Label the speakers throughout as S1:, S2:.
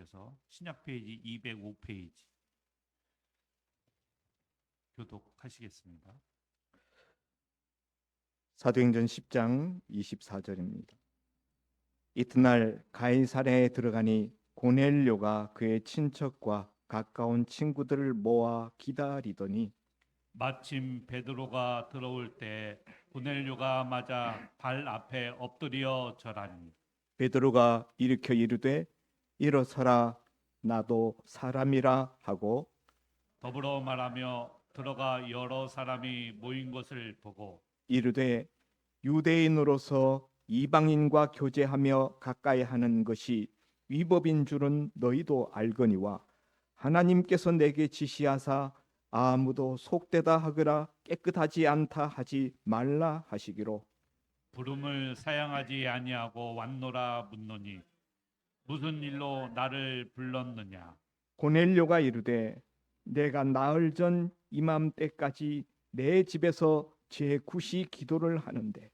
S1: 주셔서 신약 페이지 205페이지 교독하시겠습니다.
S2: 사도행전 10장 24절입니다. 이튿날 가이사랴에 들어가니 고넬료가 그의 친척과 가까운 친구들을 모아 기다리더니
S1: 마침 베드로가 들어올 때 고넬료가 맞아 발 앞에 엎드려 절하니
S2: 베드로가 일으켜 이르되 일어서라 나도 사람이라 하고
S1: 더불어 말하며 들어가 여러 사람이 모인 것을 보고
S2: 이르되 유대인으로서 이방인과 교제하며 가까이 하는 것이 위법인 줄은 너희도 알거니와 하나님께서 내게 지시하사 아무도 속되다 하거나 깨끗하지 않다 하지 말라 하시기로
S1: 부름을 사양하지 아니하고 왔노라 묻노니 무슨 일로 나를 불렀느냐.
S2: 고넬료가 이르되 내가 나흘 전 이맘때까지 내 집에서 제9시 기도를 하는데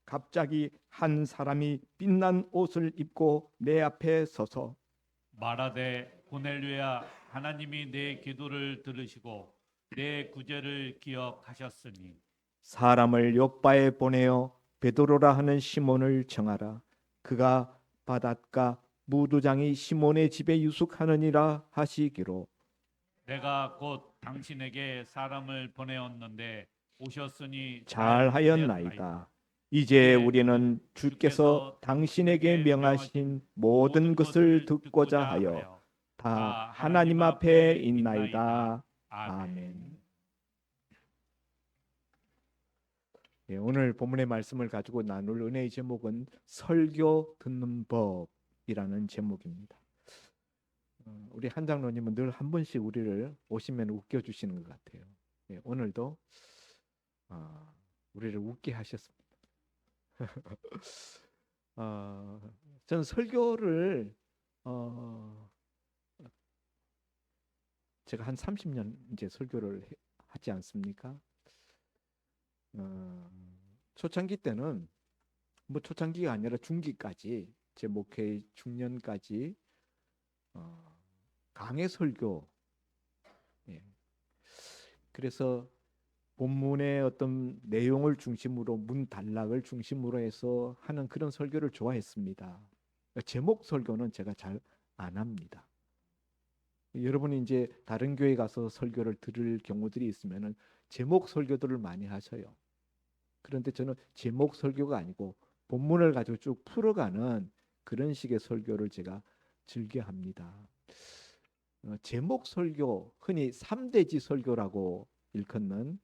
S2: 갑자기 한 사람이 빛난 옷을 입고 내 앞에 서서
S1: 말하되 고넬료야, 하나님이 내 기도를 들으시고 내 구제를 기억하셨으니
S2: 사람을 요바에 보내어 베드로라 하는 시몬을 정하라. 그가 바닷가 무두장이 시몬의 집에 유숙하느니라 하시기로
S1: 내가 곧 당신에게 사람을 보내었는데 오셨으니
S2: 잘하였나이다. 이제 우리는 주께서 당신에게 명하신 모든 것을 듣고자 하여 다 하나님 앞에 있나이다. 아멘. 예, 오늘 본문의 말씀을 가지고 나눌 은혜의 제목은 설교 듣는 법이라는 제목입니다. 우리 한 장로님은 늘 한 번씩 우리를 오시면 웃겨주시는 것 같아요. 예, 오늘도 우리를 웃게 하셨습니다. 저는 설교를 제가 한 30년 이제 설교를 하지 않습니까? 초창기 때는 뭐 초창기가 아니라 중기까지 제 목회 중년까지 강해 설교. 예. 그래서 본문의 어떤 내용을 중심으로 문 단락을 중심으로 해서 하는 그런 설교를 좋아했습니다. 제목 설교는 제가 잘 안 합니다. 여러분이 이제 다른 교회 가서 설교를 들을 경우들이 있으면은 제목 설교들을 많이 하셔요. 그런데 저는 제목 설교가 아니고 본문을 가지고 쭉 풀어가는 그런 식의 설교를 제가 즐겨 합니다. 제목 설교, 흔히 3대지 설교라고 일컫는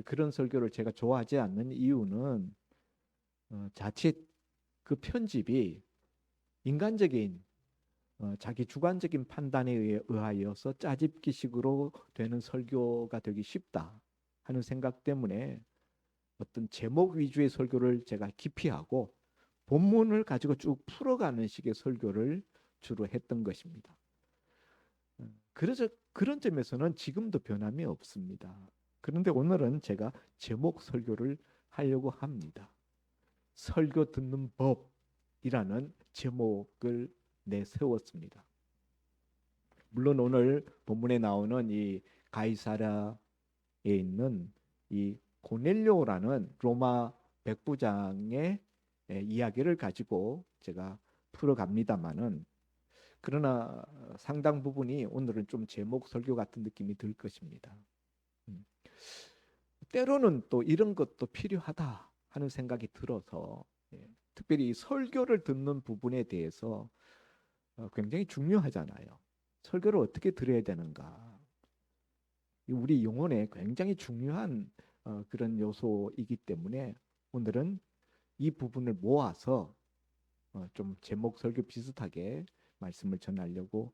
S2: 그런 설교를 제가 좋아하지 않는 이유는 자칫 그 편집이 인간적인 자기 주관적인 판단에 의하여서 짜집기식으로 되는 설교가 되기 쉽다 하는 생각 때문에 어떤 제목 위주의 설교를 제가 기피하고 본문을 가지고 쭉 풀어가는 식의 설교를 주로 했던 것입니다. 그래서 그런 점에서는 지금도 변함이 없습니다. 그런데 오늘은 제가 제목 설교를 하려고 합니다. 설교 듣는 법이라는 제목을 내세웠습니다. 물론 오늘 본문에 나오는 이 가이사랴에 있는 이 고넬료라는 로마 백부장의 이야기를 가지고 제가 풀어갑니다마는 그러나 상당 부분이 오늘은 좀 제목 설교 같은 느낌이 들 것입니다. 때로는 또 이런 것도 필요하다 하는 생각이 들어서 특별히 설교를 듣는 부분에 대해서 굉장히 중요하잖아요. 설교를 어떻게 들어야 되는가? 우리 영혼에 굉장히 중요한 그런 요소이기 때문에 오늘은 이 부분을 모아서 좀 제목 설교 비슷하게 말씀을 전하려고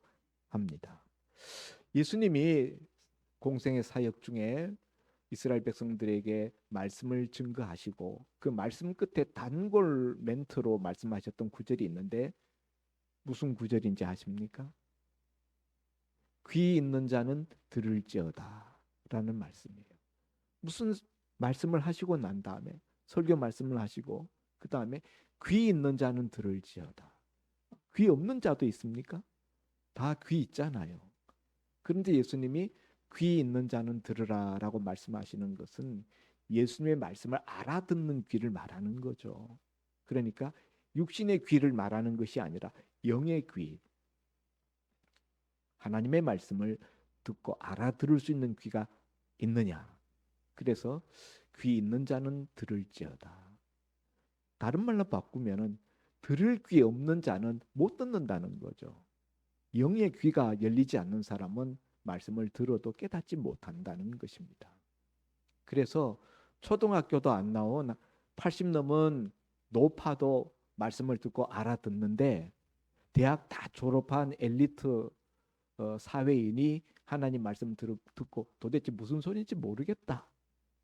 S2: 합니다. 예수님이 공생의 사역 중에 이스라엘 백성들에게 말씀을 증거하시고 그 말씀 끝에 단골 멘트로 말씀하셨던 구절이 있는데 무슨 구절인지 아십니까? 귀 있는 자는 들을지어다 라는 말씀이에요. 무슨 말씀을 하시고 난 다음에 설교 말씀을 하시고 그 다음에 귀 있는 자는 들을지어다. 귀 없는 자도 있습니까? 다 귀 있잖아요. 그런데 예수님이 귀 있는 자는 들으라라고 말씀하시는 것은 예수님의 말씀을 알아듣는 귀를 말하는 거죠. 그러니까 육신의 귀를 말하는 것이 아니라 영의 귀, 하나님의 말씀을 듣고 알아들을 수 있는 귀가 있느냐. 그래서 귀 있는 자는 들을지어다. 다른 말로 바꾸면은 들을 귀 없는 자는 못 듣는다는 거죠. 영의 귀가 열리지 않는 사람은 말씀을 들어도 깨닫지 못한다는 것입니다. 그래서 초등학교도 안 나온 80 넘은 노파도 말씀을 듣고 알아듣는데 대학 다 졸업한 엘리트 사회인이 하나님 말씀 듣고 도대체 무슨 소리인지 모르겠다,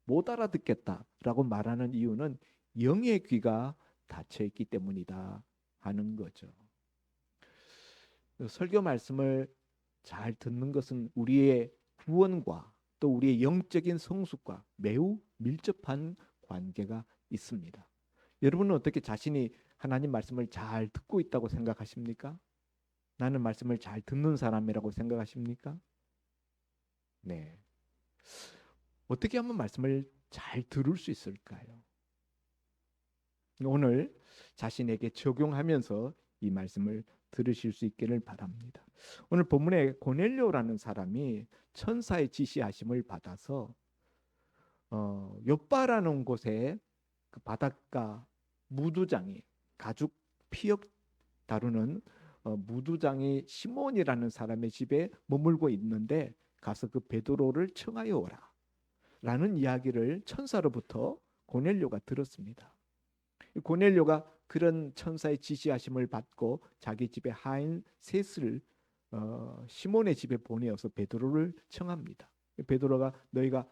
S2: 못 알아듣겠다라고 말하는 이유는 영의 귀가 닫혀 있기 때문이다 하는 거죠. 설교 말씀을 잘 듣는 것은 우리의 구원과 또 우리의 영적인 성숙과 매우 밀접한 관계가 있습니다. 여러분은 어떻게 자신이 하나님 말씀을 잘 듣고 있다고 생각하십니까? 나는 말씀을 잘 듣는 사람이라고 생각하십니까? 네. 어떻게 하면 말씀을 잘 들을 수 있을까요? 오늘 자신에게 적용하면서 이 말씀을 들으실 수 있기를 바랍니다. 오늘 본문에 고넬료라는 사람이 천사의 지시하심을 받아서 욥바라는 곳에 그 바닷가 무두장이 가죽 피역 다루는 무두장이 시몬이라는 사람의 집에 머물고 있는데 가서 그 베드로를 청하여 오라 라는 이야기를 천사로부터 고넬료가 들었습니다. 고넬료가 그런 천사의 지시하심을 받고 자기 집에 하인 셋을 시몬의 집에 보내어서 베드로를 청합니다. 베드로가 너희가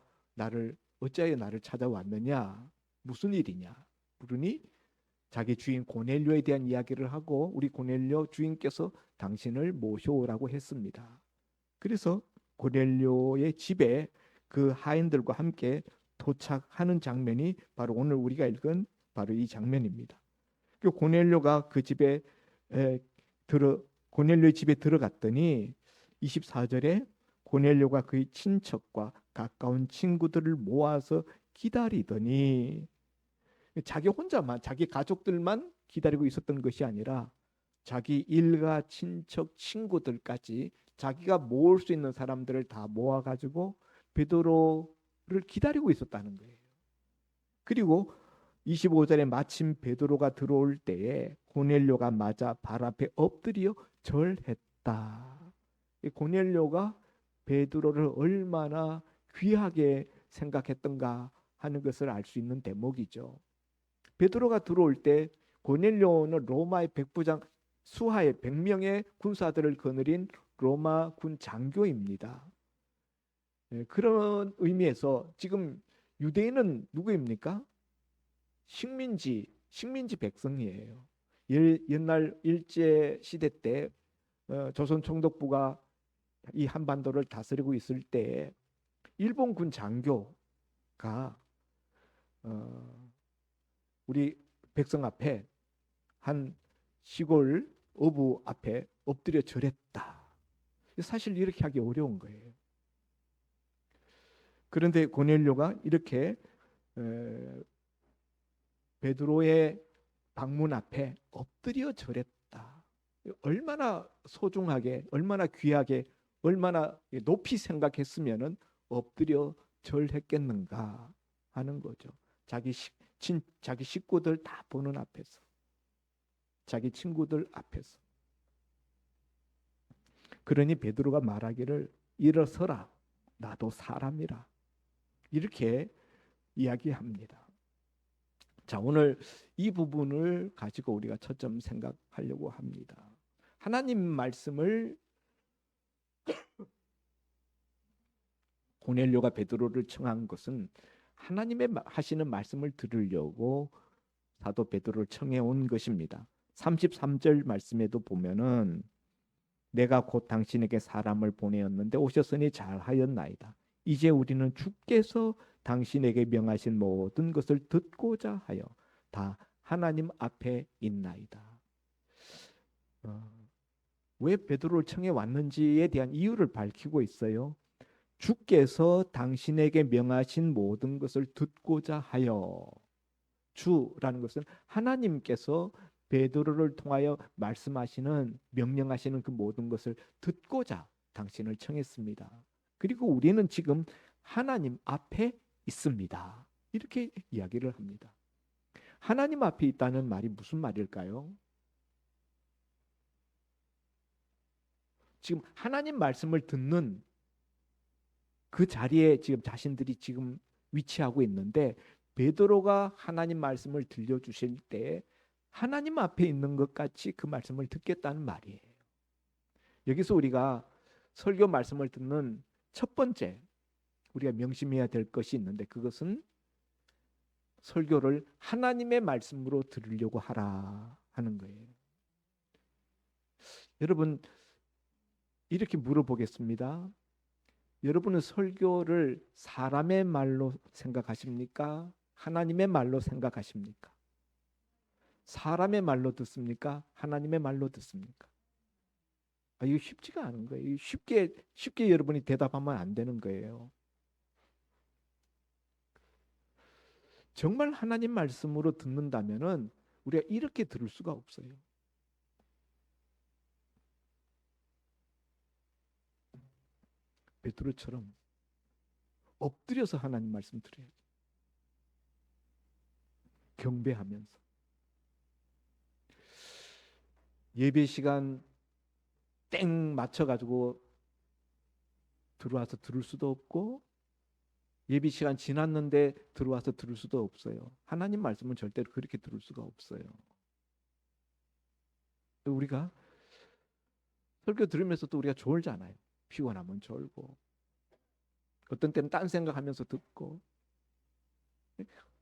S2: 어찌하여 나를 찾아왔느냐, 무슨 일이냐 물으니 자기 주인 고넬료에 대한 이야기를 하고 우리 고넬료 주인께서 당신을 모셔오라고 했습니다. 그래서 고넬료의 집에 그 하인들과 함께 도착하는 장면이 바로 오늘 우리가 읽은 바로 이 장면입니다. 고넬료가 그 집에 고넬료의 집에 들어갔더니 24절에 고넬료가 그의 친척과 가까운 친구들을 모아서 기다리더니 자기 혼자만, 자기 가족들만 기다리고 있었던 것이 아니라 자기 일가, 친척, 친구들까지 자기가 모을 수 있는 사람들을 다 모아가지고 베드로를 기다리고 있었다는 거예요. 그리고 25절에 마침 베드로가 들어올 때에 고넬료가 맞아 발 앞에 엎드려 절했다. 고넬료가 베드로를 얼마나 귀하게 생각했던가 하는 것을 알 수 있는 대목이죠. 베드로가 들어올 때 고넬료는 로마의 백부장 수하의 100명의 군사들을 거느린 로마 군 장교입니다. 그런 의미에서 지금 유대인은 누구입니까? 식민지 백성이에요. 옛날 일제 시대 때 조선 총독부가 이 한반도를 다스리고 있을 때 일본군 장교가 우리 백성 앞에 한 시골 어부 앞에 엎드려 절했다. 사실 이렇게 하기 어려운 거예요. 그런데 고넬료가 이렇게 베드로의 방문 앞에 엎드려 절했다. 얼마나 소중하게, 얼마나 귀하게, 얼마나 높이 생각했으면은 엎드려 절했겠는가 하는 거죠. 자기 식구들 다 보는 앞에서, 자기 친구들 앞에서. 그러니 베드로가 말하기를 일어서라, 나도 사람이라, 이렇게 이야기합니다. 자, 오늘 이 부분을 가지고 우리가 초점 생각하려고 합니다. 하나님 말씀을 고넬료가 베드로를 청한 것은 하나님의 하시는 말씀을 들으려고 사도 베드로를 청해 온 것입니다. 33절 말씀에도 보면은 내가 곧 당신에게 사람을 보내었는데 오셨으니 잘하였나이다. 이제 우리는 주께서 당신에게 명하신 모든 것을 듣고자 하여 다 하나님 앞에 있나이다. 왜 베드로를 청해 왔는지에 대한 이유를 밝히고 있어요. 주께서 당신에게 명하신 모든 것을 듣고자 하여. 주라는 것은 하나님께서 베드로를 통하여 말씀하시는 명령하시는 그 모든 것을 듣고자 당신을 청했습니다. 그리고 우리는 지금 하나님 앞에 있습니다. 이렇게 이야기를 합니다. 하나님 앞에 있다는 말이 무슨 말일까요? 지금 하나님 말씀을 듣는 그 자리에 지금 자신들이 지금 위치하고 있는데, 베드로가 하나님 말씀을 들려주실 때 하나님 앞에 있는 것 같이 그 말씀을 듣겠다는 말이에요. 여기서 우리가 설교 말씀을 듣는 첫 번째 우리가 명심해야 될 것이 있는데, 그것은 설교를 하나님의 말씀으로 들으려고 하라 하는 거예요. 여러분, 이렇게 물어보겠습니다. 여러분은 설교를 사람의 말로 생각하십니까? 하나님의 말로 생각하십니까? 사람의 말로 듣습니까? 하나님의 말로 듣습니까? 이거 쉽지가 않은 거예요. 쉽게 여러분이 대답하면 안 되는 거예요. 정말 하나님 말씀으로 듣는다면은 우리가 이렇게 들을 수가 없어요. 베드로처럼 엎드려서 하나님 말씀 들어야죠. 경배하면서. 예배 시간 땡 맞춰가지고 들어와서 들을 수도 없고, 예배 시간 지났는데 들어와서 들을 수도 없어요. 하나님 말씀은 절대로 그렇게 들을 수가 없어요. 우리가 설교 들으면서도 우리가 졸잖아요. 피곤하면 졸고, 어떤 때는 딴 생각하면서 듣고.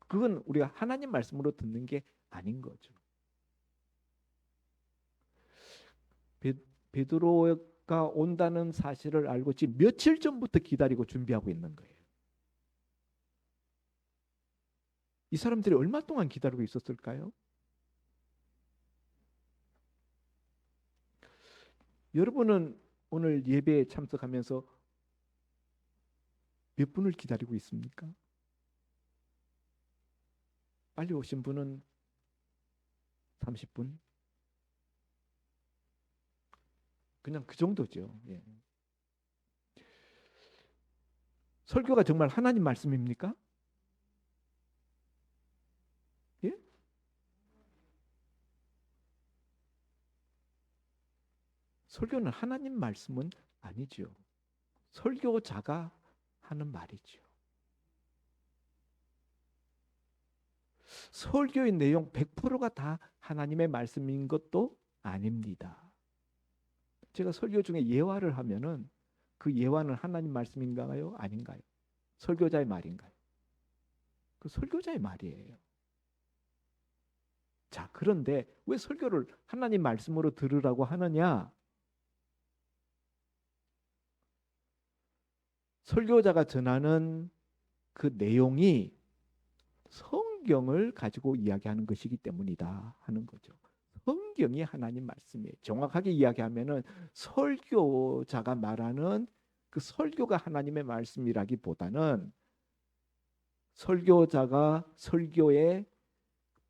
S2: 그건 우리가 하나님 말씀으로 듣는 게 아닌 거죠. 베드로가 온다는 사실을 알고 지금 며칠 전부터 기다리고 준비하고 있는 거예요. 이 사람들이 얼마 동안 기다리고 있었을까요? 여러분은 오늘 예배에 참석하면서 몇 분을 기다리고 있습니까? 빨리 오신 분은 30분? 그냥 그 정도죠. 예. 설교가 정말 하나님 말씀입니까? 예? 설교는 하나님 말씀은 아니죠. 설교자가 하는 말이죠. 설교의 내용 100%가 다 하나님의 말씀인 것도 아닙니다. 제가 설교 중에 예화를 하면은 그 예화는 하나님 말씀인가요? 아닌가요? 설교자의 말인가요? 그 설교자의 말이에요. 자, 그런데 왜 설교를 하나님 말씀으로 들으라고 하느냐? 설교자가 전하는 그 내용이 성경을 가지고 이야기하는 것이기 때문이다 하는 거죠. 성경이 하나님 말씀이에요. 정확하게 이야기하면은 설교자가 말하는 그 설교가 하나님의 말씀이라기보다는 설교자가 설교의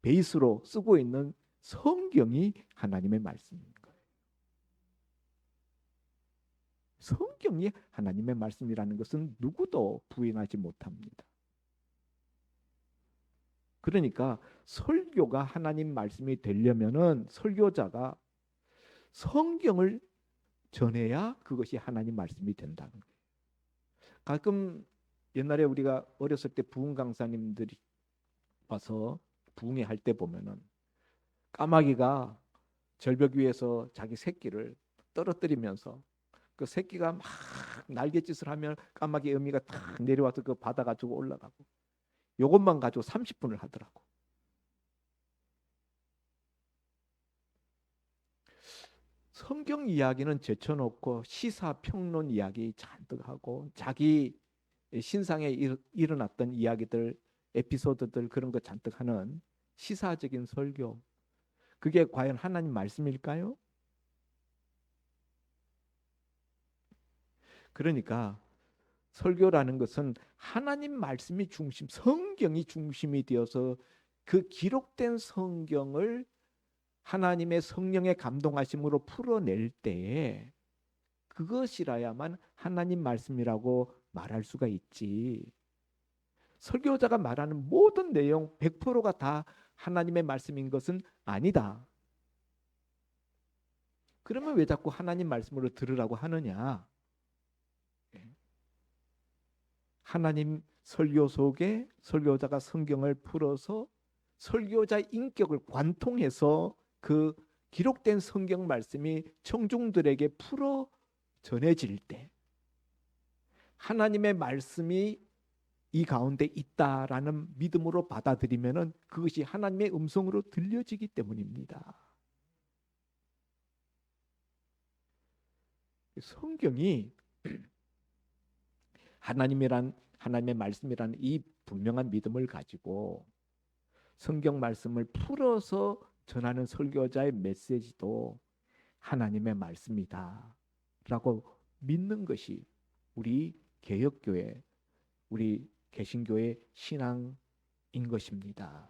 S2: 베이스로 쓰고 있는 성경이 하나님의 말씀인 거예요. 성경이 하나님의 말씀이라는 것은 누구도 부인하지 못합니다. 그러니까 설교가 하나님 말씀이 되려면은 설교자가 성경을 전해야 그것이 하나님 말씀이 된다는 거예요. 가끔 옛날에 우리가 어렸을 때 부흥 강사님들이 와서 부흥회 할 때 보면은 까마귀가 절벽 위에서 자기 새끼를 떨어뜨리면서 그 새끼가 막 날갯짓을 하면 까마귀 어미가 탁 내려와서 그 받아가지고 올라가고, 요것만 가지고 30분을 하더라고. 성경 이야기는 제쳐놓고 시사평론 이야기 잔뜩 하고 자기 신상에 일어났던 이야기들, 에피소드들 그런 거 잔뜩 하는 시사적인 설교, 그게 과연 하나님 말씀일까요? 그러니까 설교라는 것은 하나님 말씀이 중심, 성경이 중심이 되어서 그 기록된 성경을 하나님의 성령의 감동하심으로 풀어낼 때에 그것이라야만 하나님 말씀이라고 말할 수가 있지. 설교자가 말하는 모든 내용 100%가 다 하나님의 말씀인 것은 아니다. 그러면 왜 자꾸 하나님 말씀으로 들으라고 하느냐? 하나님 설교 속에 설교자가 성경을 풀어서 설교자 인격을 관통해서 그 기록된 성경 말씀이 청중들에게 풀어 전해질 때 하나님의 말씀이 이 가운데 있다라는 믿음으로 받아들이면은 그것이 하나님의 음성으로 들려지기 때문입니다. 성경이 하나님의 말씀이란 이 분명한 믿음을 가지고 성경 말씀을 풀어서 전하는 설교자의 메시지도 하나님의 말씀이다라고 믿는 것이 우리 개혁교회, 우리 개신교의 신앙인 것입니다.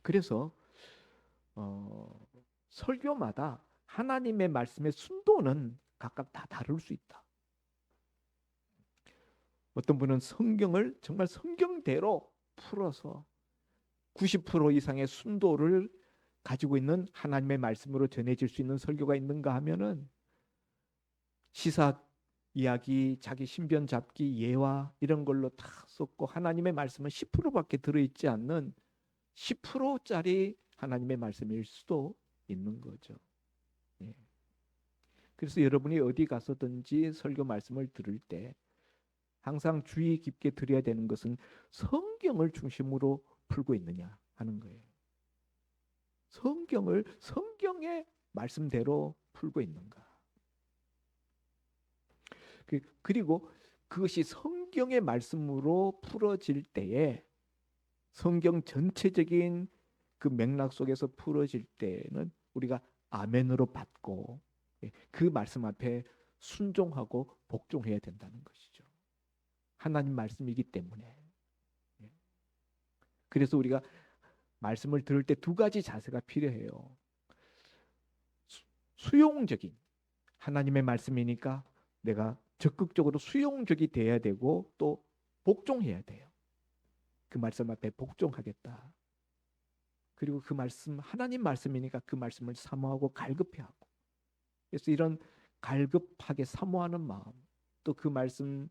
S2: 그래서 설교마다 하나님의 말씀의 순도는 각각 다 다를 수 있다. 어떤 분은 성경을 정말 성경대로 풀어서 90% 이상의 순도를 가지고 있는 하나님의 말씀으로 전해질 수 있는 설교가 있는가 하면은 시사 이야기, 자기 신변 잡기, 예화 이런 걸로 다 썼고 하나님의 말씀은 10%밖에 들어있지 않는 10%짜리 하나님의 말씀일 수도 있는 거죠. 예. 그래서 여러분이 어디 가서든지 설교 말씀을 들을 때 항상 주의 깊게 들어야 되는 것은 성경을 중심으로 풀고 있느냐 하는 거예요. 성경을 성경의 말씀대로 풀고 있는가. 그리고 그것이 성경의 말씀으로 풀어질 때에 성경 전체적인 그 맥락 속에서 풀어질 때는 우리가 아멘으로 받고 그 말씀 앞에 순종하고 복종해야 된다는 것이죠. 하나님 말씀이기 때문에. 그래서 우리가 말씀을 들을 때 두 가지 자세가 필요해요. 수용적인 하나님의 말씀이니까 내가 적극적으로 수용적이 돼야 되고 또 복종해야 돼요. 그 말씀 앞에 복종하겠다. 그리고 그 말씀 하나님 말씀이니까 그 말씀을 사모하고 갈급해하고 그래서 이런 갈급하게 사모하는 마음 또 그 말씀을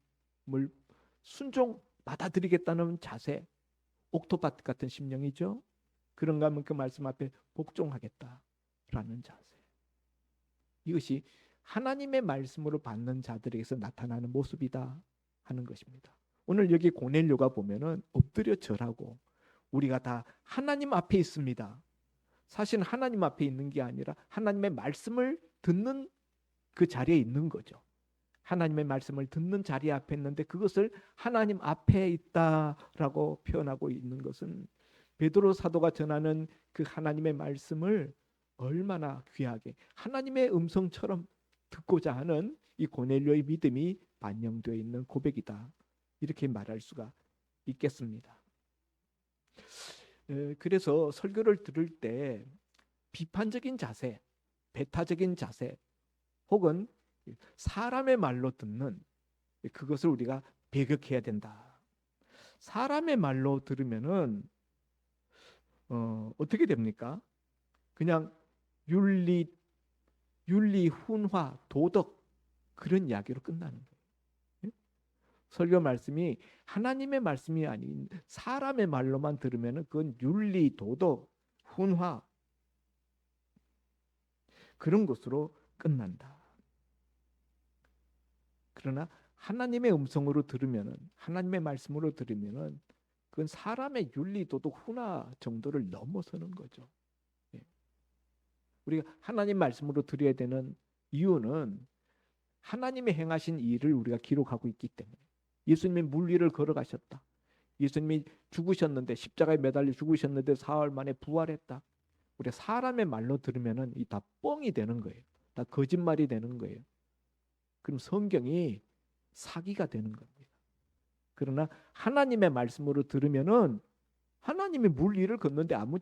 S2: 순종 받아들이겠다는 자세 옥토밭 같은 심령이죠. 그런가 하면 그 말씀 앞에 복종하겠다라는 자세. 이것이 하나님의 말씀으로 받는 자들에게서 나타나는 모습이다 하는 것입니다. 오늘 여기 고넬료가 보면은 엎드려 절하고 우리가 다 하나님 앞에 있습니다. 사실 하나님 앞에 있는 게 아니라 하나님의 말씀을 듣는 그 자리에 있는 거죠. 하나님의 말씀을 듣는 자리 앞에 있는데 그것을 하나님 앞에 있다라고 표현하고 있는 것은 베드로 사도가 전하는 그 하나님의 말씀을 얼마나 귀하게 하나님의 음성처럼 듣고자 하는 이 고넬료의 믿음이 반영되어 있는 고백이다. 이렇게 말할 수가 있겠습니다. 그래서 설교를 들을 때 비판적인 자세, 배타적인 자세 혹은 사람의 말로 듣는 그것을 우리가 배격해야 된다. 사람의 말로 들으면은 어떻게 됩니까? 그냥 윤리, 훈화, 도덕 그런 이야기로 끝나는 거예요. 설교 말씀이 하나님의 말씀이 아닌 사람의 말로만 들으면은 그건 윤리, 도덕, 훈화 그런 것으로 끝난다. 그러나 하나님의 음성으로 들으면은 하나님의 말씀으로 들으면은 그건 사람의 윤리, 도덕, 훈화 정도를 넘어서는 거죠. 우리가 하나님 말씀으로 드려야 되는 이유는 하나님의 행하신 일을 우리가 기록하고 있기 때문에 예수님이 물 위를 걸어가셨다. 예수님이 죽으셨는데 십자가에 매달려 죽으셨는데 사흘 만에 부활했다. 우리가 사람의 말로 들으면은 이 다 뻥이 되는 거예요. 다 거짓말이 되는 거예요. 그럼 성경이 사기가 되는 겁니다. 그러나 하나님의 말씀으로 들으면은 하나님이 물 위를 걷는데 아무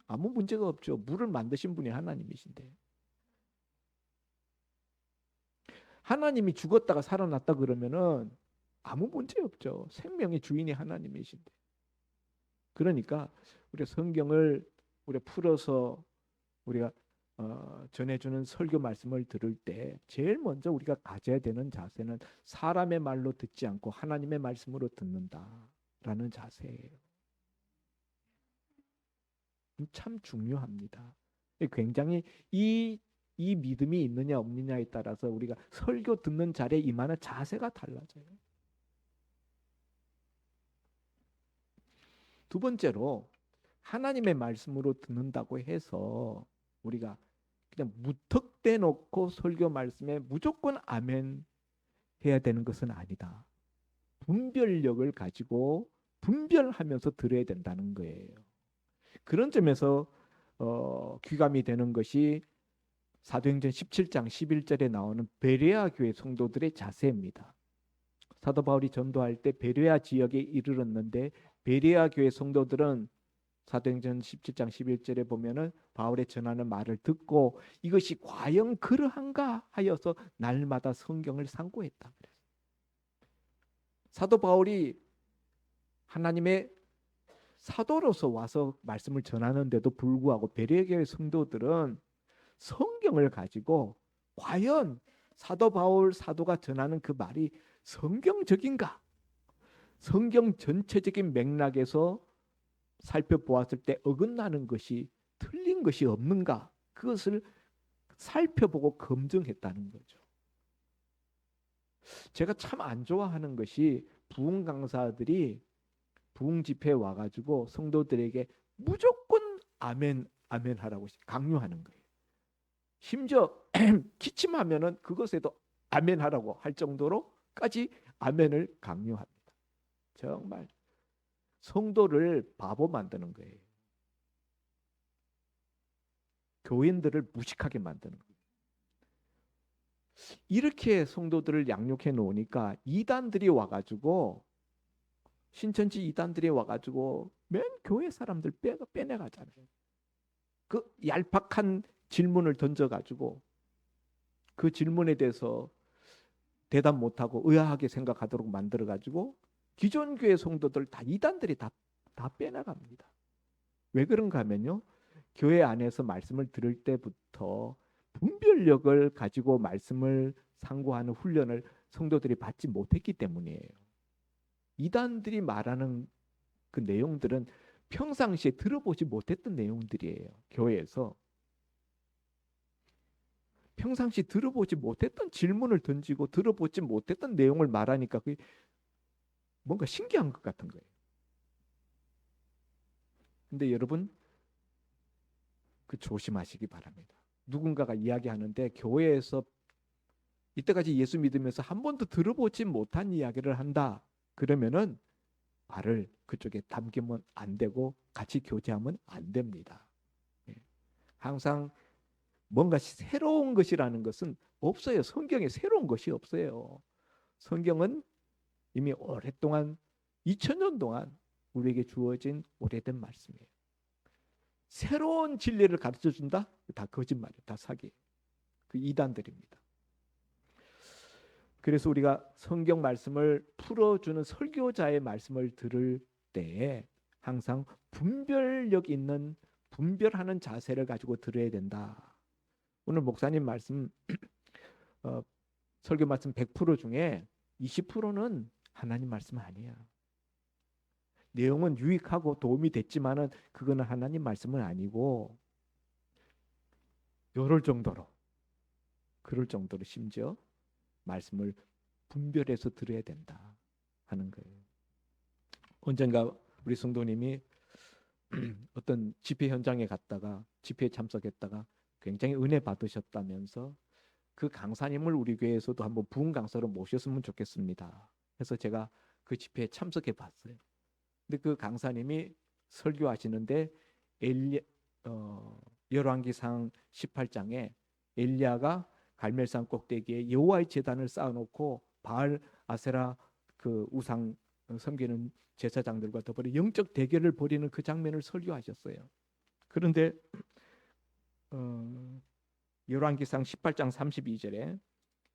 S2: 문제가 없죠. 물을 만드신 분이 하나님이신데. 하나님이 죽었다가 살아났다 그러면은 아무 문제 없죠. 생명의 주인이 하나님이신데. 그러니까 우리 성경을 우리 풀어서 우리가 전해주는 설교 말씀을 들을 때 제일 먼저 우리가 가져야 되는 자세는 사람의 말로 듣지 않고 하나님의 말씀으로 듣는다라는 자세예요. 참 중요합니다. 굉장히 이 믿음이 있느냐 없느냐에 따라서 우리가 설교 듣는 자리에 임하는 자세가 달라져요. 두 번째로 하나님의 말씀으로 듣는다고 해서 우리가 그냥 무턱대 놓고 설교 말씀에 무조건 아멘 해야 되는 것은 아니다. 분별력을 가지고 분별하면서 들어야 된다는 거예요. 그런 점에서 귀감이 되는 것이 사도행전 17장 11절에 나오는 베레아 교회 성도들의 자세입니다. 사도 바울이 전도할 때 베레아 지역에 이르렀는데 베레아 교회 성도들은 사도행전 17장 11절에 보면은 바울의 전하는 말을 듣고 이것이 과연 그러한가 하여서 날마다 성경을 상고했다. 사도 바울이 하나님의 사도로서 와서 말씀을 전하는데도 불구하고 베레아 교회 성도들은 성경을 가지고 과연 사도 바울 사도가 전하는 그 말이 성경적인가? 성경 전체적인 맥락에서 살펴보았을 때 어긋나는 것이 틀린 것이 없는가? 그것을 살펴보고 검증했다는 거죠. 제가 참 안 좋아하는 것이 부흥 강사들이 부흥 집회에 와가지고 성도들에게 무조건 아멘, 아멘 하라고 강요하는 거예요. 심지어 기침하면은 그것에도 아멘 하라고 할 정도로까지 아멘을 강요합니다. 정말 성도를 바보 만드는 거예요. 교인들을 무식하게 만드는 거예요. 이렇게 성도들을 양육해 놓으니까 이단들이 와가지고 신천지 이단들이 와가지고 맨 교회 사람들 빼내가잖아요. 그 얄팍한 질문을 던져가지고 그 질문에 대해서 대답 못하고 의아하게 생각하도록 만들어가지고 기존 교회 성도들 다 이단들이 다 빼나갑니다. 왜 그런가 하면요. 교회 안에서 말씀을 들을 때부터 분별력을 가지고 말씀을 상고하는 훈련을 성도들이 받지 못했기 때문이에요. 이단들이 말하는 그 내용들은 평상시에 들어보지 못했던 내용들이에요. 교회에서. 평상시 들어보지 못했던 질문을 던지고 들어보지 못했던 내용을 말하니까 그게 뭔가 신기한 것 같은 거예요. 근데 여러분 그 조심하시기 바랍니다. 누군가가 이야기하는데 교회에서 이때까지 예수 믿으면서 한 번도 들어보지 못한 이야기를 한다. 그러면은 말을 그쪽에 담기면 안 되고 같이 교제하면 안 됩니다. 항상 뭔가 새로운 것이라는 것은 없어요. 성경에 새로운 것이 없어요. 성경은 이미 오랫동안 2000년 동안 우리에게 주어진 오래된 말씀이에요. 새로운 진리를 가르쳐 준다? 다 거짓말이에요. 다 사기예요. 그 이단들입니다. 그래서 우리가 성경 말씀을 풀어주는 설교자의 말씀을 들을 때 항상 분별력 있는 분별하는 자세를 가지고 들어야 된다. 오늘 목사님 말씀 설교 말씀 100% 중에 20%는 하나님 말씀 아니야. 내용은 유익하고 도움이 됐지만은 그거는 하나님 말씀은 아니고 그럴 정도로 심지어 말씀을 분별해서 들어야 된다 하는 거예요. 언젠가 우리 성도님이 어떤 집회 현장에 갔다가 집회에 참석했다가 굉장히 은혜 받으셨다면서 그 강사님을 우리 교회에서도 한번 부흥 강사로 모셨으면 좋겠습니다. 해서 제가 그 집회에 참석해 봤어요. 근데 그 강사님이 설교하시는데 열왕기상 18장에 엘리야가 갈멜산 꼭대기에 여호와의 제단을 쌓아놓고 바알 아세라 그 우상 섬기는 제사장들과 더불어 영적 대결을 벌이는 그 장면을 설교하셨어요. 그런데 열왕기상 18장 32절에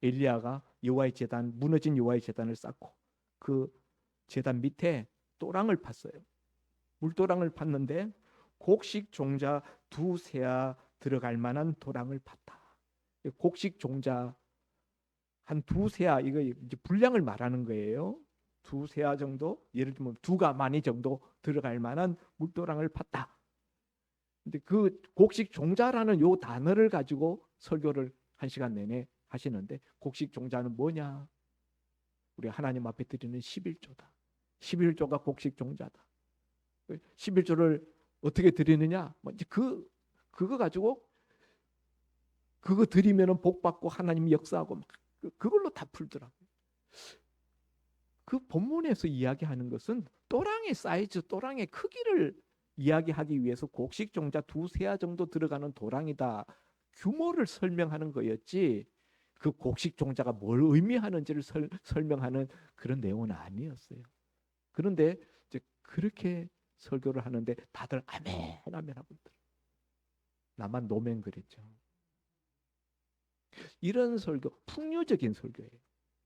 S2: 엘리야가 여호와의 제단, 무너진 여호와의 제단을 쌓고 그 제단 밑에 또랑을 팠어요. 물도랑을 팠는데 곡식 종자 두세아 들어갈 만한 도랑을 팠다. 곡식 종자 한 두세아, 이거 이제 분량을 말하는 거예요. 두세아 정도, 예를 들면 두 가마니 정도 들어갈 만한 물도랑을 팠다. 근데 그 곡식 종자라는 요 단어를 가지고 설교를 1시간 내내 하시는데, 곡식 종자는 뭐냐? 우리 하나님 앞에 드리는 11조다. 11조가 곡식 종자다. 11조를 어떻게 드리느냐? 뭐 이제 그거 가지고 그거 드리면은 복 받고 하나님 역사하고 막 그걸로 다 풀더라고요. 그 본문에서 이야기하는 것은 또랑의 사이즈, 또랑의 크기를 이야기하기 위해서 곡식 종자 두세아 정도 들어가는 도랑이다, 규모를 설명하는 거였지, 그 곡식 종자가 뭘 의미하는지를 설명하는 그런 내용은 아니었어요. 그런데 이제 그렇게 설교를 하는데 다들 아멘 아멘 하고 있더라고요. 나만 노멘 그랬죠. 이런 설교, 풍요적인 설교예요.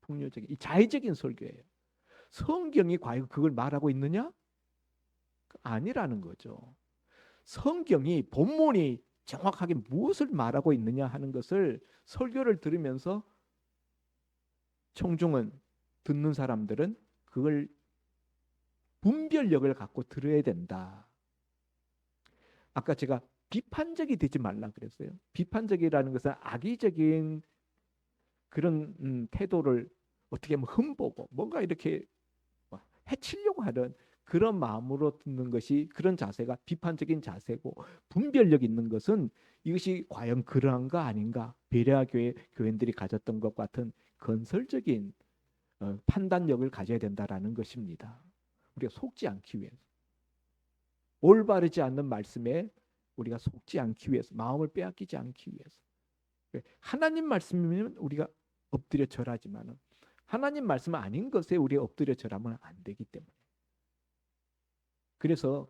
S2: 풍요적인, 자의적인 설교예요. 성경이 과연 그걸 말하고 있느냐? 아니라는 거죠. 성경이, 본문이 정확하게 무엇을 말하고 있느냐 하는 것을 설교를 들으면서 청중은, 듣는 사람들은 그걸 분별력을 갖고 들어야 된다. 아까 제가 비판적이 되지 말라 그랬어요. 비판적이라는 것은 악의적인 그런 태도를 어떻게 하면 흠보고 뭔가 이렇게 해치려고 하는 그런 마음으로 듣는 것이, 그런 자세가 비판적인 자세고, 분별력 있는 것은 이것이 과연 그러한가 아닌가, 베레아 교회 교인들이 가졌던 것 같은 건설적인 판단력을 가져야 된다라는 것입니다. 우리가 속지 않기 위해서, 올바르지 않는 말씀에 우리가 속지 않기 위해서, 마음을 빼앗기지 않기 위해서. 하나님 말씀이면 우리가 엎드려 절하지만 하나님 말씀 아닌 것에 우리가 엎드려 절하면 안 되기 때문에. 그래서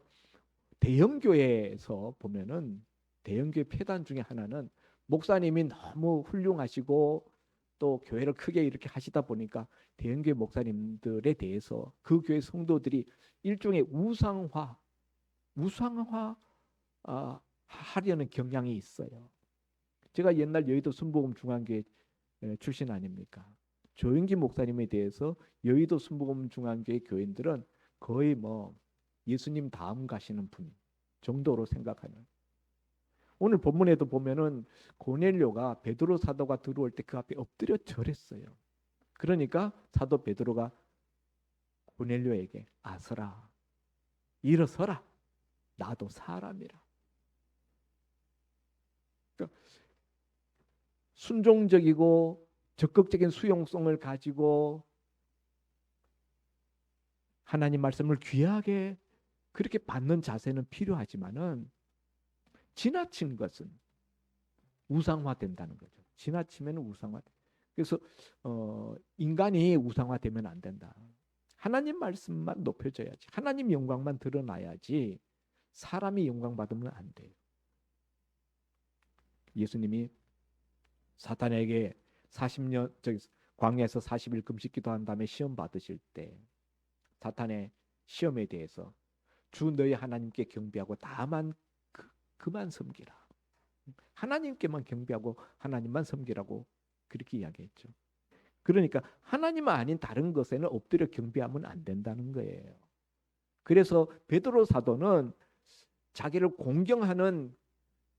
S2: 대형교회에서 보면은, 대형교회 폐단 중에 하나는 목사님이 너무 훌륭하시고 또 교회를 크게 이렇게 하시다 보니까 대형교회 목사님들에 대해서 그 교회 성도들이 일종의 우상화 하려는 경향이 있어요. 제가 옛날 여의도 순복음 중앙교회 출신 아닙니까? 조영기 목사님에 대해서 여의도 순복음 중앙교회 교인들은 거의 뭐 예수님 다음 가시는 분 정도로 생각하는. 오늘 본문에도 보면은 고넬료가 베드로 사도가 들어올 때 그 앞에 엎드려 절했어요. 그러니까 사도 베드로가 고넬료에게 아서라, 일어서라, 나도 사람이라. 그러니까 순종적이고 적극적인 수용성을 가지고 하나님 말씀을 귀하게 그렇게 받는 자세는 필요하지만은 지나친 것은 우상화된다는 거죠. 지나치면 우상화. 그래서 인간이 우상화되면 안 된다. 하나님 말씀만 높여져야지, 하나님 영광만 드러나야지 사람이 영광 받으면 안 돼요. 예수님이 사탄에게 40년 광야에서 40일 금식 기도한 다음에 시험 받으실 때 사탄의 시험에 대해서 주 너희 하나님께 경배하고 다만 그만 섬기라. 하나님께만 경배하고 하나님만 섬기라고 그렇게 이야기했죠. 그러니까 하나님 아닌 다른 것에는 엎드려 경배하면 안 된다는 거예요. 그래서 베드로 사도는 자기를 공경하는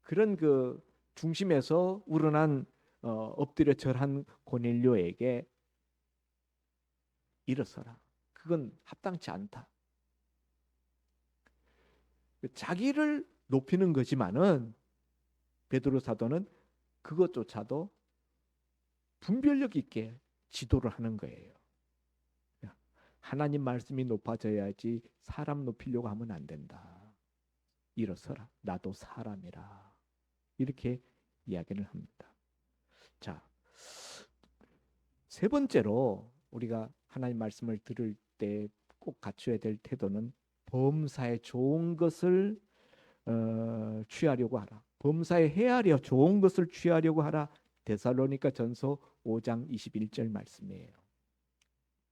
S2: 그런 그 중심에서 우러난 엎드려 절한 고넬료에게 일어서라, 그건 합당치 않다. 자기를 높이는 거지만은 베드로 사도는 그것조차도 분별력 있게 지도를 하는 거예요. 하나님 말씀이 높아져야지 사람 높이려고 하면 안 된다. 일어서라, 나도 사람이라. 이렇게 이야기를 합니다. 자, 세 번째로 우리가 하나님 말씀을 들을 때 꼭 갖춰야 될 태도는 범사에 좋은 것을 취하려고 하라. 범사에 헤아려 좋은 것을 취하려고 하라. 데살로니가 전서 5장 21절 말씀이에요.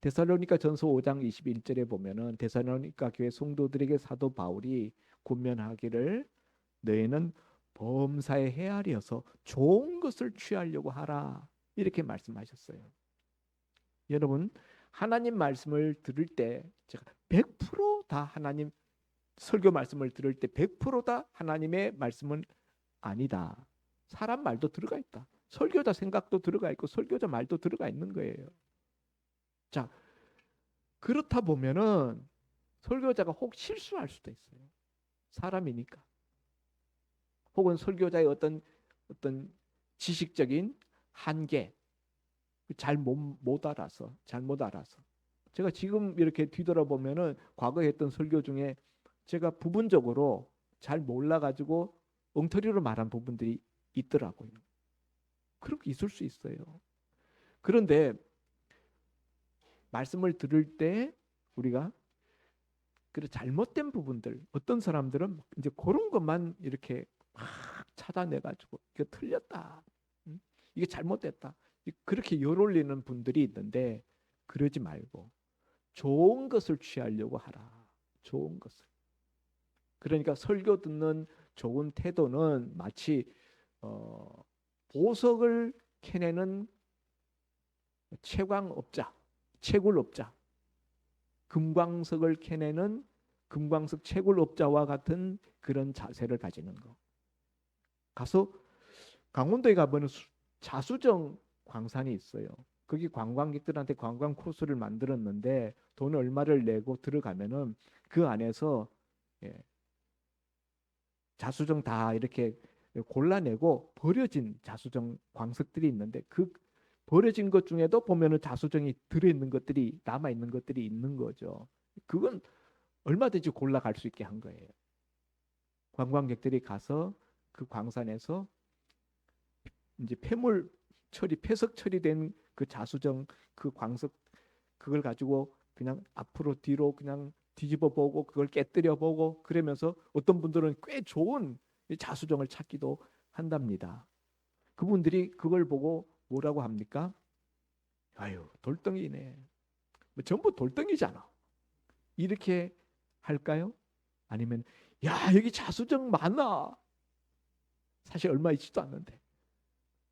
S2: 데살로니가 전서 5장 21절에 보면은 데살로니가 교회 성도들에게 사도 바울이 권면하기를 너희는 범사에 헤아려서 좋은 것을 취하려고 하라. 이렇게 말씀하셨어요. 여러분, 하나님 말씀을 들을 때 제가 100%다 하나님 설교 말씀을 들을 때 100%다 하나님의 말씀은 아니다. 사람 말도 들어가 있다. 설교자 생각도 들어가 있고 설교자 말도 들어가 있는 거예요. 자, 그렇다 보면은 설교자가 혹 실수할 수도 있어요. 사람이니까. 혹은 설교자의 어떤 지식적인 한계, 못 알아서 제가 지금 이렇게 뒤돌아보면은 과거에 했던 설교 중에 제가 부분적으로 잘 몰라가지고 엉터리로 말한 부분들이 있더라고요. 그렇게 있을 수 있어요. 그런데 말씀을 들을 때 우리가 그 잘못된 부분들, 어떤 사람들은 이제 그런 것만 이렇게 막 찾아내가지고 이게 틀렸다, 이게 잘못됐다, 그렇게 열올리는 분들이 있는데 그러지 말고 좋은 것을 취하려고 하라. 좋은 것을. 그러니까 설교 듣는 좋은 태도는 마치 보석을 캐내는 채굴업자, 금광석을 캐내는 금광석 채굴업자와 같은 그런 자세를 가지는 거. 가서 강원도에 가보면 자수정 광산이 있어요. 거기 관광객들한테 관광 코스를 만들었는데 돈 얼마를 내고 들어가면은 그 안에서 자수정 다 이렇게 골라내고 버려진 자수정 광석들이 있는데 그 버려진 것 중에도 보면은 자수정이 들어있는 것들이 남아있는 것들이 있는 거죠. 그건 얼마든지 골라갈 수 있게 한 거예요. 관광객들이 가서 그 광산에서 이제 폐석 처리된 그 자수정 그 광석 그걸 가지고 그냥 앞으로 뒤로 그냥 뒤집어 보고 그걸 깨뜨려 보고 그러면서 어떤 분들은 꽤 좋은 자수정을 찾기도 한답니다. 그분들이 그걸 보고 뭐라고 합니까? 아유, 돌덩이네. 뭐 전부 돌덩이잖아. 이렇게 할까요? 아니면 야, 여기 자수정 많아. 사실 얼마 있지도 않는데.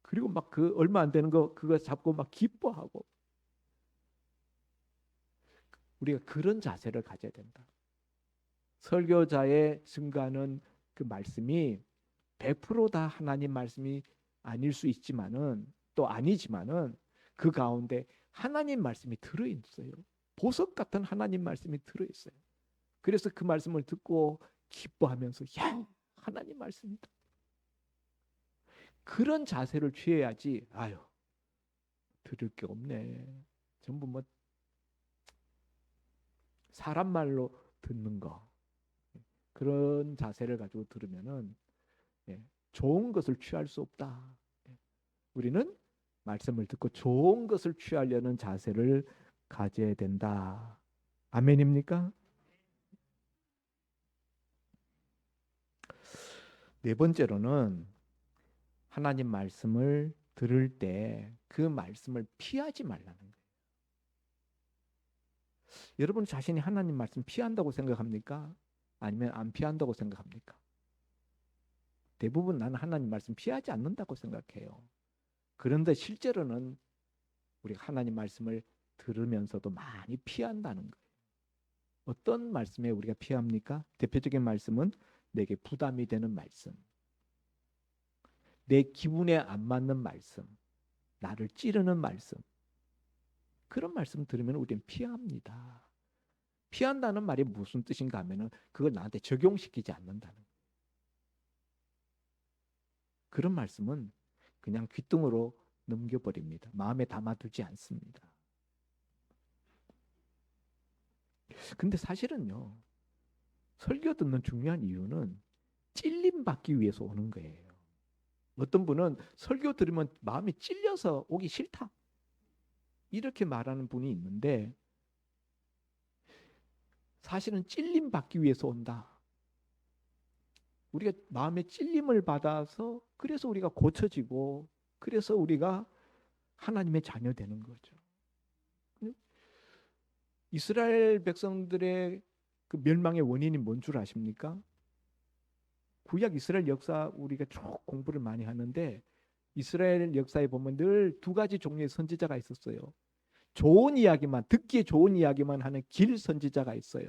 S2: 그리고 막 그 얼마 안 되는 거 그거 잡고 막 기뻐하고. 우리가 그런 자세를 가져야 된다. 설교자의 증거하는 그 말씀이 100%다 하나님 말씀이 아닐 수 있지만은 또 아니지만은 그 가운데 하나님 말씀이 들어있어요. 보석 같은 하나님 말씀이 들어있어요. 그래서 그 말씀을 듣고 기뻐하면서 야, 하나님 말씀이다. 그런 자세를 취해야지. 아유, 들을 게 없네. 전부 뭐 사람 말로 듣는 거. 그런 자세를 가지고 들으면은 좋은 것을 취할 수 없다. 우리는 말씀을 듣고 좋은 것을 취하려는 자세를 가져야 된다. 아멘입니까? 네 번째로는 하나님 말씀을 들을 때 그 말씀을 피하지 말라는 거예요. 여러분 자신이 하나님 말씀 피한다고 생각합니까? 아니면 안 피한다고 생각합니까? 대부분 나는 하나님 말씀 피하지 않는다고 생각해요. 그런데 실제로는 우리가 하나님 말씀을 들으면서도 많이 피한다는 거예요. 어떤 말씀에 우리가 피합니까? 대표적인 말씀은 내게 부담이 되는 말씀, 내 기분에 안 맞는 말씀, 나를 찌르는 말씀, 그런 말씀 들으면 우리는 피합니다. 피한다는 말이 무슨 뜻인가 하면은 그걸 나한테 적용시키지 않는다는 거예요. 그런 말씀은 그냥 귓등으로 넘겨버립니다. 마음에 담아두지 않습니다. 근데 사실은요, 설교 듣는 중요한 이유는 찔림 받기 위해서 오는 거예요. 어떤 분은 설교 들으면 마음이 찔려서 오기 싫다. 이렇게 말하는 분이 있는데 사실은 찔림 받기 위해서 온다. 우리가 마음의 찔림을 받아서 그래서 우리가 고쳐지고 그래서 우리가 하나님의 자녀 되는 거죠. 이스라엘 백성들의 그 멸망의 원인이 뭔 줄 아십니까? 구약 이스라엘 역사 우리가 쭉 공부를 많이 하는데 이스라엘 역사에 보면 늘 두 가지 종류의 선지자가 있었어요. 좋은 이야기만 듣기에 좋은 이야기만 하는 길 선지자가 있어요.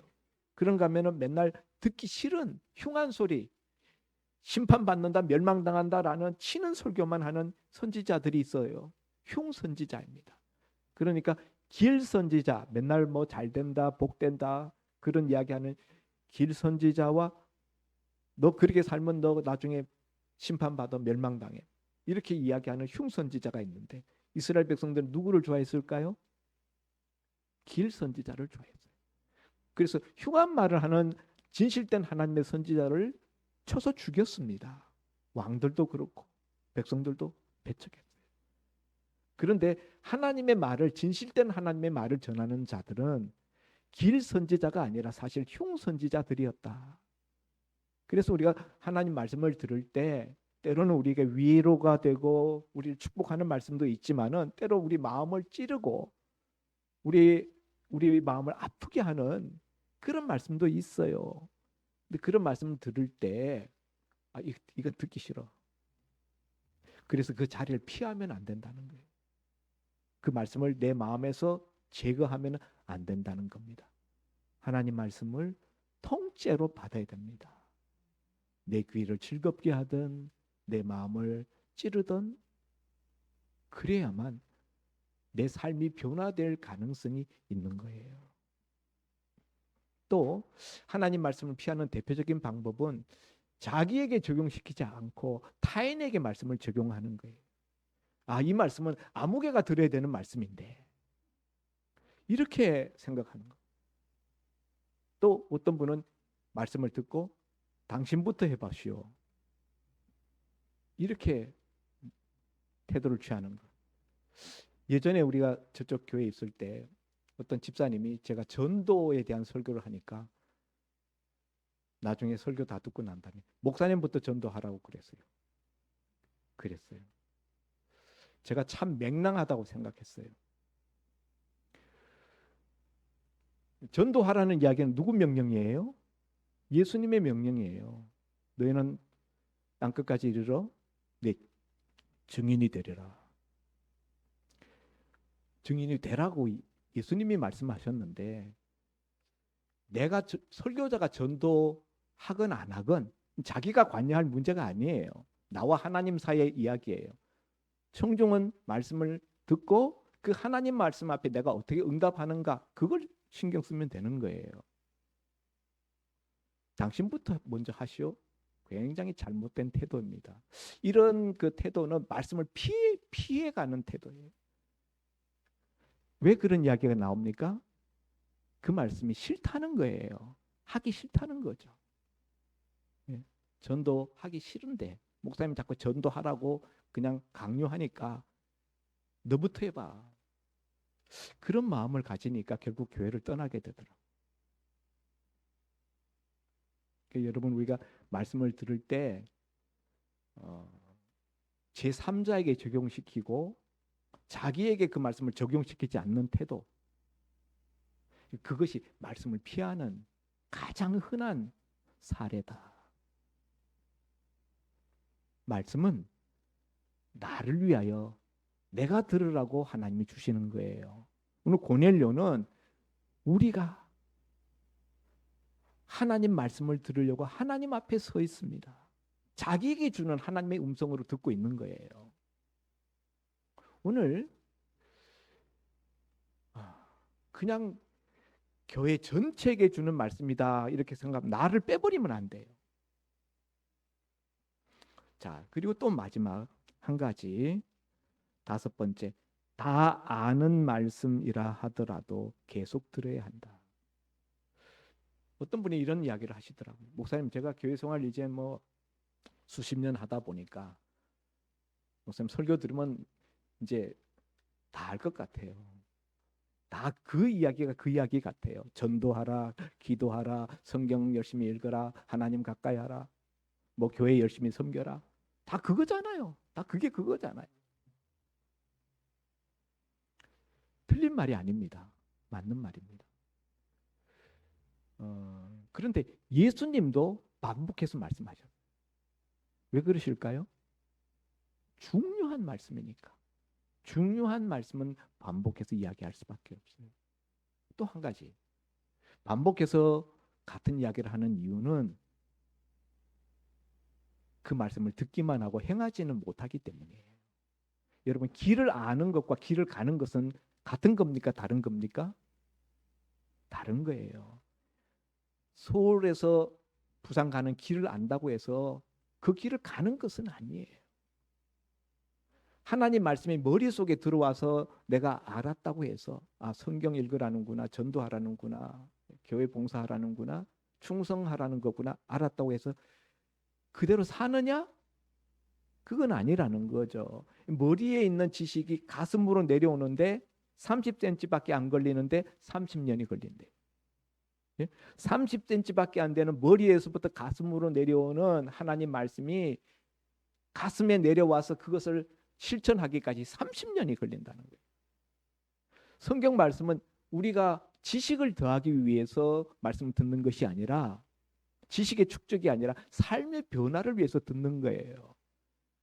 S2: 그런가 하면은 맨날 듣기 싫은 흉한 소리, 심판받는다, 멸망당한다라는 치는 설교만 하는 선지자들이 있어요. 흉 선지자입니다. 그러니까 길 선지자, 맨날 뭐 잘된다, 복된다 그런 이야기하는 길 선지자와 너 그렇게 살면 너 나중에 심판받아 멸망당해. 이렇게 이야기하는 흉 선지자가 있는데 이스라엘 백성들은 누구를 좋아했을까요? 길 선지자를 좋아했어요. 그래서 흉한 말을 하는 진실된 하나님의 선지자를 쳐서 죽였습니다. 왕들도 그렇고 백성들도 배척했어요. 그런데 하나님의 말을 진실된 하나님의 말을 전하는 자들은 길 선지자가 아니라 사실 흉 선지자들이었다. 그래서 우리가 하나님 말씀을 들을 때 때로는 우리가 위로가 되고 우리를 축복하는 말씀도 있지만은 때로 우리 마음을 찌르고 우리 마음을 아프게 하는 그런 말씀도 있어요. 근데 그런 말씀을 들을 때 이건 듣기 싫어. 그래서 그 자리를 피하면 안 된다는 거예요. 그 말씀을 내 마음에서 제거하면 안 된다는 겁니다. 하나님 말씀을 통째로 받아야 됩니다. 내 귀를 즐겁게 하든 내 마음을 찌르든 그래야만 내 삶이 변화될 가능성이 있는 거예요. 또 하나님 말씀을 피하는 대표적인 방법은 자기에게 적용시키지 않고 타인에게 말씀을 적용하는 거예요. 이 말씀은 아무개가 들어야 되는 말씀인데 이렇게 생각하는 거예요. 또 어떤 분은 말씀을 듣고 당신부터 해봐시오. 이렇게 태도를 취하는 거예요. 예전에 우리가 저쪽 교회에 있을 때 어떤 집사님이 제가 전도에 대한 설교를 하니까 나중에 설교 다 듣고 난 다음에 목사님부터 전도하라고 그랬어요. 제가 참 맹랑하다고 생각했어요. 전도하라는 이야기는 누구 명령이에요? 예수님의 명령이에요. 너희는 땅끝까지 이르러 내 증인이 되리라. 증인이 되라고 예수님이 말씀하셨는데 내가 설교자가 전도하건 안 하건 자기가 관여할 문제가 아니에요. 나와 하나님 사이의 이야기예요. 청중은 말씀을 듣고 그 하나님 말씀 앞에 내가 어떻게 응답하는가 그걸 신경 쓰면 되는 거예요. 당신부터 먼저 하시오. 굉장히 잘못된 태도입니다. 이런 그 태도는 말씀을 피해가는 태도예요. 왜 그런 이야기가 나옵니까? 그 말씀이 싫다는 거예요. 하기 싫다는 거죠. 전도하기 싫은데 목사님 자꾸 전도하라고 그냥 강요하니까 너부터 해봐. 그런 마음을 가지니까 결국 교회를 떠나게 되더라고요. 그러니까 여러분 우리가 말씀을 들을 때 제3자에게 적용시키고 자기에게 그 말씀을 적용시키지 않는 태도, 그것이 말씀을 피하는 가장 흔한 사례다. 말씀은 나를 위하여 내가 들으라고 하나님이 주시는 거예요. 오늘 고넬료는 우리가 하나님 말씀을 들으려고 하나님 앞에 서 있습니다. 자기에게 주는 하나님의 음성으로 듣고 있는 거예요. 오늘 그냥 교회 전체에게 주는 말씀이다 이렇게 생각하면 나를 빼버리면 안 돼요. 자, 그리고 또 마지막 한 가지, 5번째, 다 아는 말씀이라 하더라도 계속 들어야 한다. 어떤 분이 이런 이야기를 하시더라고요. 목사님, 제가 교회 생활 이제 뭐 수십 년 하다 보니까 목사님 설교 들으면 이제 다 알 것 같아요. 다 그 이야기가 그 이야기 같아요. 전도하라, 기도하라, 성경 열심히 읽어라, 하나님 가까이 하라, 뭐 교회 열심히 섬겨라. 다 그거잖아요. 다 그게 그거잖아요. 틀린 말이 아닙니다. 맞는 말입니다. 그런데 예수님도 반복해서 말씀하셨어요. 왜 그러실까요? 중요한 말씀이니까. 중요한 말씀은 반복해서 이야기할 수밖에 없어요. 또 한 가지, 반복해서 같은 이야기를 하는 이유는 그 말씀을 듣기만 하고 행하지는 못하기 때문이에요. 여러분, 길을 아는 것과 길을 가는 것은 같은 겁니까? 다른 겁니까? 다른 거예요. 서울에서 부산 가는 길을 안다고 해서 그 길을 가는 것은 아니에요. 하나님 말씀이 머릿속에 들어와서 내가 알았다고 해서 성경 읽으라는구나, 전도하라는구나, 교회 봉사하라는구나, 충성하라는 거구나 알았다고 해서 그대로 사느냐? 그건 아니라는 거죠. 머리에 있는 지식이 가슴으로 내려오는데 30cm밖에 안 걸리는데 30년이 걸린대. 30cm밖에 안 되는 머리에서부터 가슴으로 내려오는 하나님 말씀이 가슴에 내려와서 그것을 실천하기까지 30년이 걸린다는 거예요. 성경 말씀은 우리가 지식을 더하기 위해서 말씀을 듣는 것이 아니라, 지식의 축적이 아니라 삶의 변화를 위해서 듣는 거예요.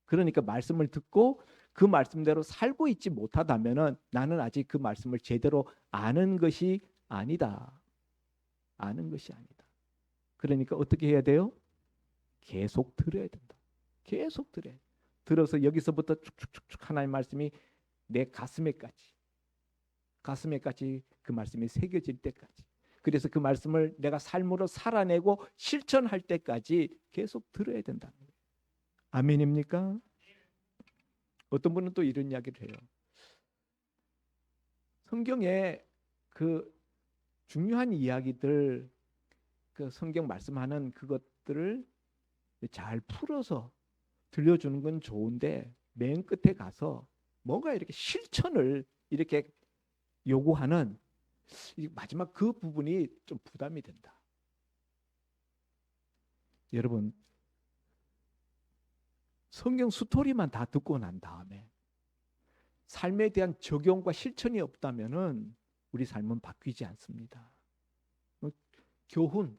S2: 그러니까 말씀을 듣고 그 말씀대로 살고 있지 못하다면은 나는 아직 그 말씀을 제대로 아는 것이 아니다. 아는 것이 아니다. 그러니까 어떻게 해야 돼요? 계속 들어야 된다. 계속 들어야 돼. 들어서 여기서부터 쭉쭉쭉 하나님의 말씀이 내 가슴에까지 그 말씀이 새겨질 때까지, 그래서 그 말씀을 내가 삶으로 살아내고 실천할 때까지 계속 들어야 된다는 거예요. 아멘입니까? 어떤 분은 또 이런 이야기를 해요. 성경에 그 중요한 이야기들, 그 성경 말씀하는 그것들을 잘 풀어서 들려주는 건 좋은데 맨 끝에 가서 뭔가 이렇게 실천을 이렇게 요구하는 마지막 그 부분이 좀 부담이 된다. 여러분, 성경 스토리만 다 듣고 난 다음에 삶에 대한 적용과 실천이 없다면은 우리 삶은 바뀌지 않습니다. 교훈,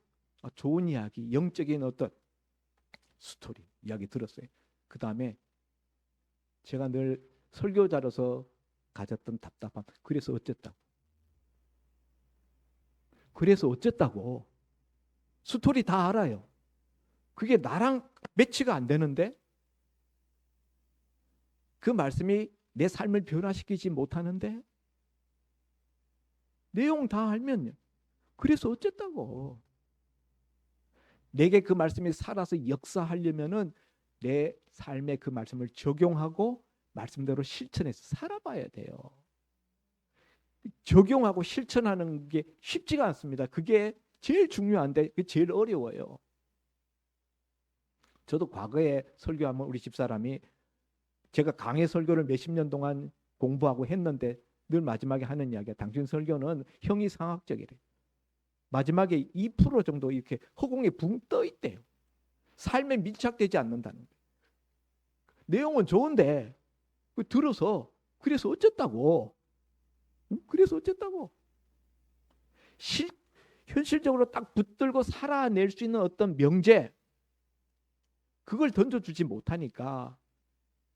S2: 좋은 이야기, 영적인 어떤 스토리 이야기 들었어요. 그 다음에 제가 늘 설교자로서 가졌던 답답함, 그래서 어쨌다고 스토리 다 알아요. 그게 나랑 매치가 안 되는데, 그 말씀이 내 삶을 변화시키지 못하는데, 내용 다 알면요, 그래서 어쨌다고. 내게 그 말씀이 살아서 역사하려면은 내 삶에 그 말씀을 적용하고 말씀대로 실천해서 살아봐야 돼요. 적용하고 실천하는 게 쉽지가 않습니다. 그게 제일 중요한데 그게 제일 어려워요. 저도 과거에 설교하면 우리 집사람이, 제가 강해 설교를 몇십 년 동안 공부하고 했는데 늘 마지막에 하는 이야기야. 당신 설교는 형이상학적이래. 마지막에 2% 정도 이렇게 허공에 붕 떠 있대요. 삶에 밀착되지 않는다는 거예요. 내용은 좋은데 들어서 그래서 어쨌다고. 그래서 어쨌다고. 현실적으로 딱 붙들고 살아낼 수 있는 어떤 명제, 그걸 던져주지 못하니까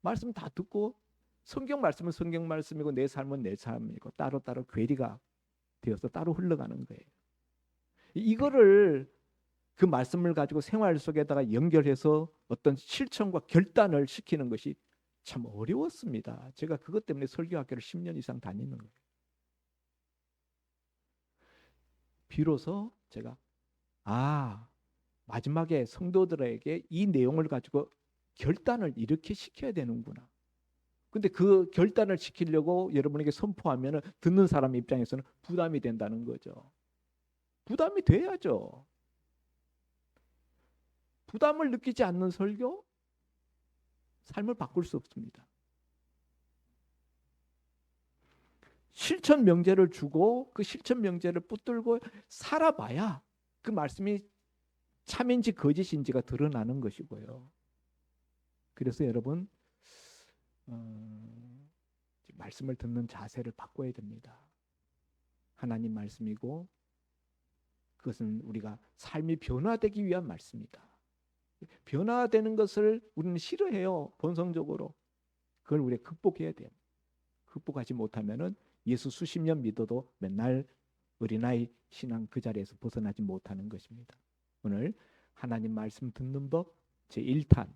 S2: 말씀 다 듣고 성경 말씀은 성경 말씀이고 내 삶은 내 삶이고 따로따로 괴리가 되어서 따로 흘러가는 거예요. 이거를 그 말씀을 가지고 생활 속에다가 연결해서 어떤 실천과 결단을 시키는 것이 참 어려웠습니다. 제가 그것 때문에 설교학교를 10년 이상 다니는 거예요. 비로소 제가 마지막에 성도들에게 이 내용을 가지고 결단을 이렇게 시켜야 되는구나. 근데 그 결단을 시키려고 여러분에게 선포하면 듣는 사람 입장에서는 부담이 된다는 거죠. 부담이 돼야죠. 부담을 느끼지 않는 설교, 삶을 바꿀 수 없습니다. 실천 명제를 주고 그 실천 명제를 붙들고 살아봐야 그 말씀이 참인지 거짓인지가 드러나는 것이고요. 그래서 여러분 말씀을 듣는 자세를 바꿔야 됩니다. 하나님 말씀이고 그것은 우리가 삶이 변화되기 위한 말씀이다. 변화되는 것을 우리는 싫어해요. 본성적으로. 그걸 우리가 극복해야 돼요. 극복하지 못하면은 예수 수십 년 믿어도 맨날 어린아이 신앙 그 자리에서 벗어나지 못하는 것입니다. 오늘 하나님 말씀 듣는 법 제1탄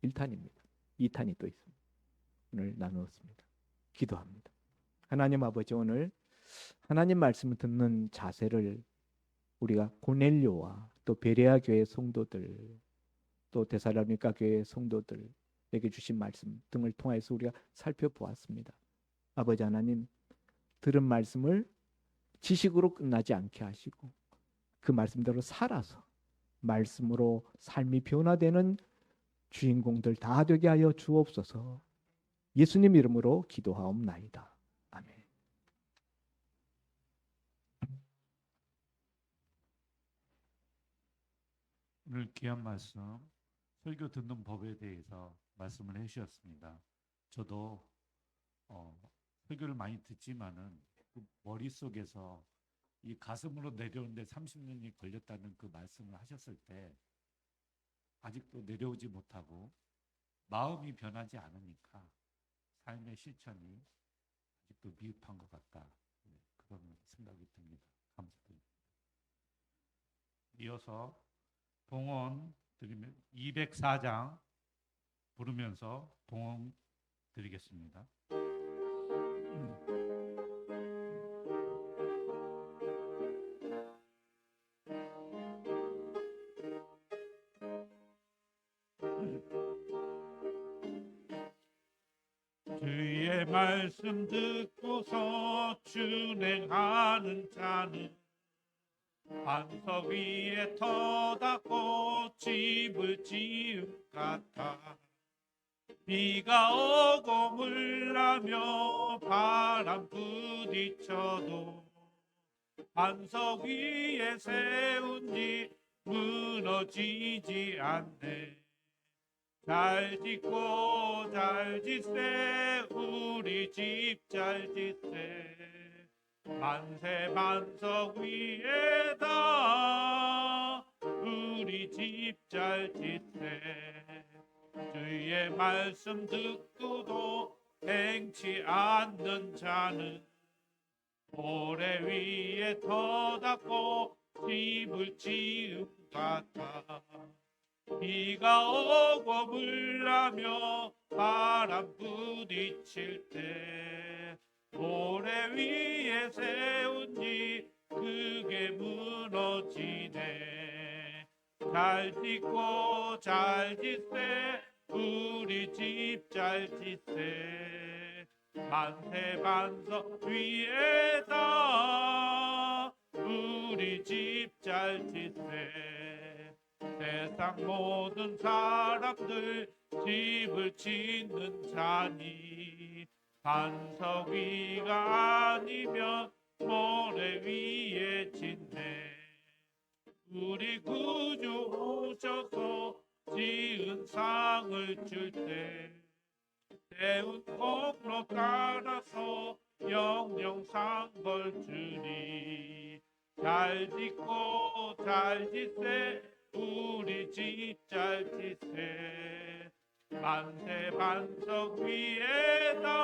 S2: 1탄입니다. 2탄이 또 있습니다. 오늘 나누었습니다. 기도합니다. 하나님 아버지, 오늘 하나님 말씀을 듣는 자세를 우리가 고넬료와 또 베레아 교회 성도들 또 데살로니가 교회 성도들에게 주신 말씀 등을 통해서 우리가 살펴보았습니다. 아버지 하나님, 들은 말씀을 지식으로 끝나지 않게 하시고 그 말씀대로 살아서 말씀으로 삶이 변화되는 주인공들 다 되게 하여 주옵소서. 예수님 이름으로 기도하옵나이다. 아멘.
S1: 오늘 귀한 말씀, 설교 듣는 법에 대해서 말씀을 해주셨습니다. 저도 설교를 많이 듣지만은 그 머릿속에서 이 가슴으로 내려오는데 30년이 걸렸다는 그 말씀을 하셨을 때 아직도 내려오지 못하고 마음이 변하지 않으니까 삶의 실천이 아직도 미흡한 것 같다. 그런 생각이 듭니다. 감사드립니다. 이어서 봉헌 드리면 204장 부르면서 봉헌 드리겠습니다. 주의 말씀 듣고서 준행하는 자는 반석 위에 터닫고 집을 지음 같아. 비가 오고 물나며 바람 부딪혀도 반석 위에 세운 지 무너지지 않네. 잘 짓고 잘 짓세 우리 집 잘 짓세. 만세 반석 위에다 우리 집 잘 짓세. 주의 말씀 듣고도 행치 않는 자는 모래 위에 터닫고 집을 지음 같아. 비가 오고 물나며 바람 부딪힐 때 모래 위에 세운지 그게 무너지네. 잘 짓고 잘 짓세 우리 집 잘 짓세. 만세 반석 위에다 우리 집 잘 짓세. 세상 모든 사람들 집을 짓는 자니 반석 위가 아니면 모래 위에 짓네. 우리 구주 오셔서 지은 상을 줄 때 세운 공로 따라서 영영 상 벌 주니. 잘 짓고 잘 짓세 우리 집 잘 짓세. 만세 반석 위에다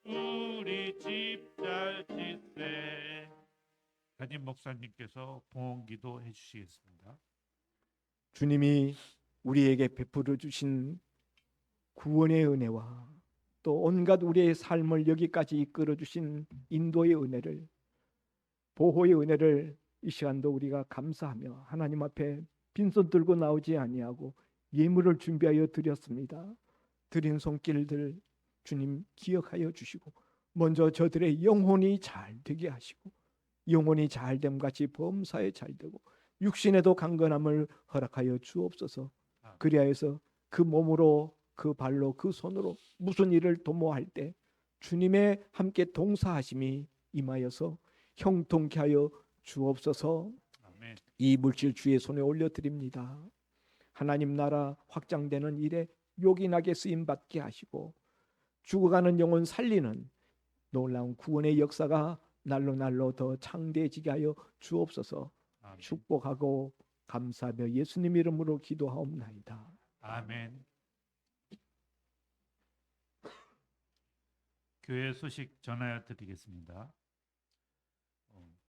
S1: 우리 집 잘 짓세. 담임 목사님께서 봉헌기도 해주시겠습니다.
S2: 주님이 우리에게 베풀어 주신 구원의 은혜와 또 온갖 우리의 삶을 여기까지 이끌어 주신 인도의 은혜를, 보호의 은혜를 이 시간도 우리가 감사하며 하나님 앞에 빈손 들고 나오지 아니하고 예물을 준비하여 드렸습니다. 드린 손길들 주님 기억하여 주시고 먼저 저들의 영혼이 잘 되게 하시고 영혼이 잘됨 같이 범사에 잘 되고 육신에도 강건함을 허락하여 주옵소서. 그리하여서 그 몸으로 그 발로 그 손으로 무슨 일을 도모할 때 주님의 함께 동사하심이 임하여서 형통케 하여 주옵소서.
S1: 아멘.
S2: 이 물질 주의 손에 올려드립니다. 하나님 나라 확장되는 일에 요긴하게 쓰임받게 하시고 죽어가는 영혼 살리는 놀라운 구원의 역사가 날로 날로 더 창대해지게 하여 주옵소서.
S1: 아멘.
S2: 축복하고 감사하며 예수님 이름으로 기도하옵나이다.
S1: 아멘. 교회 소식 전하여 드리겠습니다.